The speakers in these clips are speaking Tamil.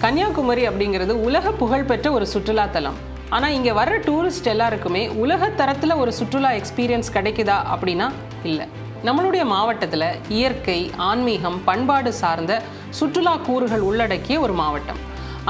கன்னியாகுமரி அப்படிங்கிறது உலக புகழ்பெற்ற ஒரு சுற்றுலாத்தலம். ஆனால் இங்கே வர்ற டூரிஸ்ட் எல்லாருக்குமே உலக தரத்தில் ஒரு சுற்றுலா எக்ஸ்பீரியன்ஸ் கிடைக்குதா அப்படின்னா இல்லை. நம்மளுடைய மாவட்டத்தில் இயற்கை, ஆன்மீகம், பண்பாடு சார்ந்த சுற்றுலா கூறுகள் உள்ளடக்கிய ஒரு மாவட்டம்.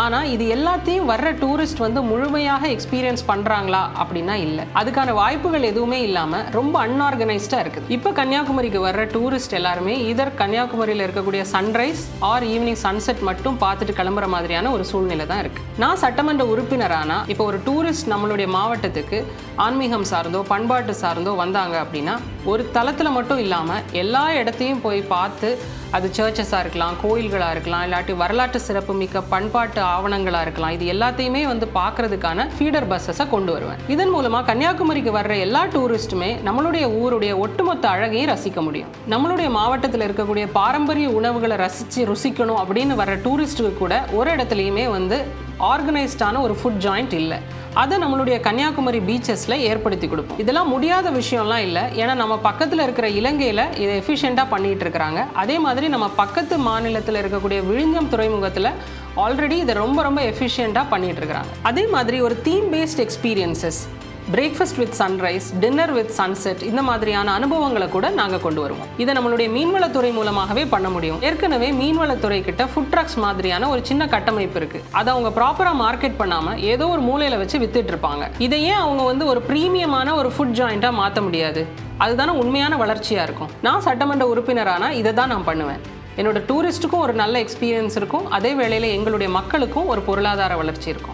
ஆனால் இது எல்லாத்தையும் வர்ற டூரிஸ்ட் முழுமையாக எக்ஸ்பீரியன்ஸ் பண்ணுறாங்களா அப்படின்னா இல்லை. அதுக்கான வாய்ப்புகள் எதுவுமே இல்லாமல் ரொம்ப அன்ஆர்கனைஸ்டாக இருக்குது. இப்போ கன்னியாகுமரிக்கு வர்ற டூரிஸ்ட் எல்லாருமே இதர் கன்னியாகுமரியில் இருக்கக்கூடிய சன்ரைஸ் ஆர் ஈவினிங் சன்செட் மட்டும் பார்த்துட்டு கிளம்புற மாதிரியான ஒரு சூழ்நிலை தான் இருக்குது. நான் சட்டமன்ற உறுப்பினரானா இப்போ ஒரு டூரிஸ்ட் நம்மளுடைய மாவட்டத்துக்கு ஆன்மீகம் சார்ந்தோ பண்பாட்டு சார்ந்தோ வந்தாங்க அப்படின்னா ஒரு தளத்தில் மட்டும் இல்லாமல் எல்லா இடத்தையும் போய் பார்த்து, அது சர்ச்சஸாக இருக்கலாம், கோயில்களாக இருக்கலாம், இல்லாட்டி வரலாற்று சிறப்பு மிக்க பண்பாட்டு ஆவணங்களாக இருக்கலாம், இது எல்லாத்தையுமே பார்க்கறதுக்கான ஃபீடர் பஸ்ஸஸை கொண்டு வருவேன். இதன் மூலமாக கன்னியாகுமரிக்கு வர்ற எல்லா டூரிஸ்ட்டுமே நம்மளுடைய ஊருடைய ஒட்டுமொத்த அழகையும் ரசிக்க முடியும். நம்மளுடைய மாவட்டத்தில் இருக்கக்கூடிய பாரம்பரிய உணவுகளை ருசிக்கணும் அப்படின்னு வர்ற டூரிஸ்ட்டுக்கு கூட ஒரு இடத்துலையுமே ஆர்கனைஸ்டான ஒரு ஃபுட் ஜாயிண்ட் இல்லை. அதை நம்மளுடைய கன்னியாகுமரி பீச்சஸில் ஏற்படுத்தி கொடுப்போம். இதெல்லாம் முடியாத விஷயம்லாம் இல்லை. ஏன்னா நம்ம பக்கத்தில் இருக்கிற இலங்கையில் இதை எஃபிஷியண்ட்டாக பண்ணிகிட்டு இருக்கிறாங்க. அதே மாதிரி நம்ம பக்கத்து மாநிலத்தில் இருக்கக்கூடிய விழுஞ்சம் துறைமுகத்தில் ஆல்ரெடி இதை ரொம்ப எஃபிஷியண்ட்டாக பண்ணிகிட்டு இருக்கிறாங்க. அதே மாதிரி ஒரு theme paste experiences, breakfast with sunrise, dinner with sunset, இந்த மாதிரியான அனுபவங்களை கூட நாங்கள் கொண்டு வருவோம். இதை நம்மளுடைய மீன்வளத்துறை மூலமாகவே பண்ண முடியும். ஏற்கனவே மீன்வளத்துறை கிட்ட ஃபுட் ட்ரக்ஸ் மாதிரியான ஒரு சின்ன கட்டமைப்பு இருக்கு. அதை அவங்க ப்ராப்பராக மார்க்கெட் பண்ணாமல் ஏதோ ஒரு மூலையில் வச்சு வித்துட்டு இருப்பாங்க. இதையே அவங்க ஒரு ப்ரீமியமான ஒரு ஃபுட் ஜாயிண்டாக மாற்ற முடியாது? அதுதானே உண்மையான வளர்ச்சியாக இருக்கும். நான் சட்டமன்ற உறுப்பினரானா இதை தான் நான் பண்ணுவேன். என்னோட டூரிஸ்ட்டுக்கும் ஒரு நல்ல எக்ஸ்பீரியன்ஸ் இருக்கும், அதே வேளையில் எங்களுடைய மக்களுக்கும் ஒரு பொருளாதார வளர்ச்சி இருக்கும்.